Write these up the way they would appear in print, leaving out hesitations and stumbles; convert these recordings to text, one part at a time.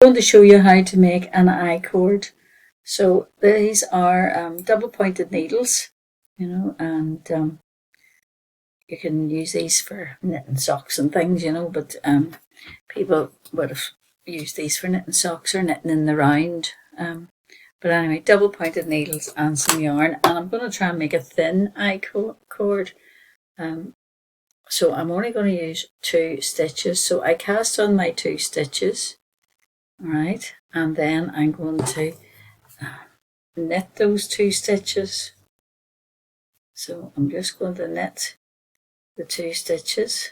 going to show you how to make an I-cord. So these are double pointed needles, you know, and you can use these for knitting socks and things, you know, but people would have used these for knitting socks or knitting in the round. But anyway, double pointed needles and some yarn, and I'm going to try and make a thin I-cord. So I'm only going to use 2 stitches. So I cast on my 2 stitches, all right, and then I'm going to knit those 2 stitches. So I'm just going to knit the 2 stitches,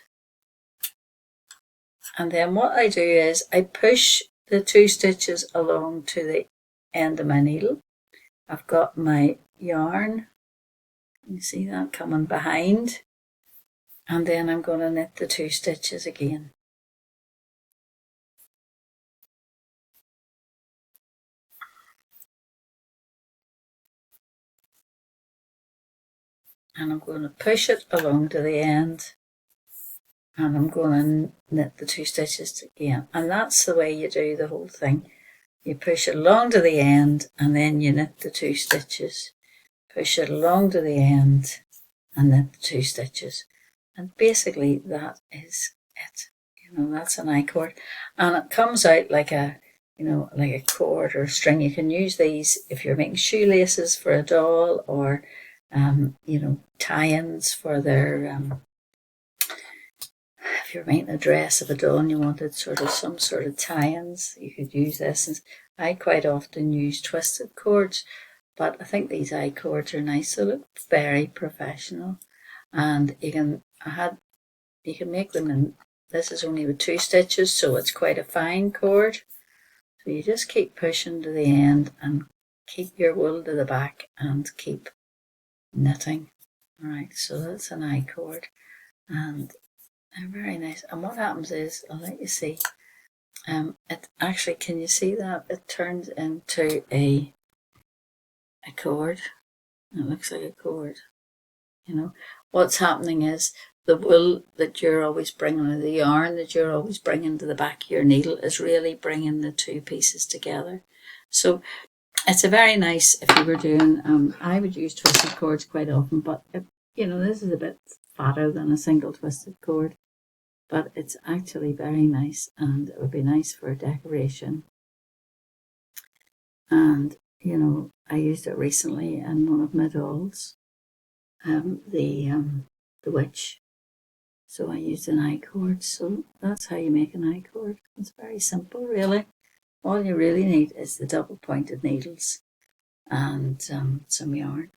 and then what I do is I push the 2 stitches along to the end of my needle. I've got my yarn, you see that coming behind, and then I'm going to knit the 2 stitches again. And I'm going to push it along to the end, and I'm going to knit the 2 stitches again. And that's the way you do the whole thing. You push it along to the end, and then you knit the 2 stitches. Push it along to the end, and knit the 2 stitches. And basically that is it. You know, that's an I-cord. And it comes out like a, you know, like a cord or string. You can use these if you're making shoelaces for a doll, or you know, tie-ins for their, if you're making a dress of a doll and you wanted sort of some sort of tie-ins, you could use this. And I quite often use twisted cords, but I think these I-cords are nice. They look very professional, and you can make them in, this is only with 2 stitches, so it's quite a fine cord. So you just keep pushing to the end and keep your wool to the back and keep knitting. All right, so that's an I-cord, and they're very nice. And what happens is, I'll let you see, it actually, can you see that? It turns into a cord. It looks like a cord. You know, what's happening is the wool that you're always bringing, or the yarn that you're always bringing to the back of your needle, is really bringing the 2 pieces together. So it's a very nice, if you were doing, I would use twisted cords quite often, but if, you know, this is a bit fatter than a single twisted cord, but it's actually very nice, and it would be nice for decoration. And, you know, I used it recently in one of my dolls, the witch. So I used an I-cord. So that's how you make an I-cord. It's very simple, really. All you really need is the double pointed needles and some yarn.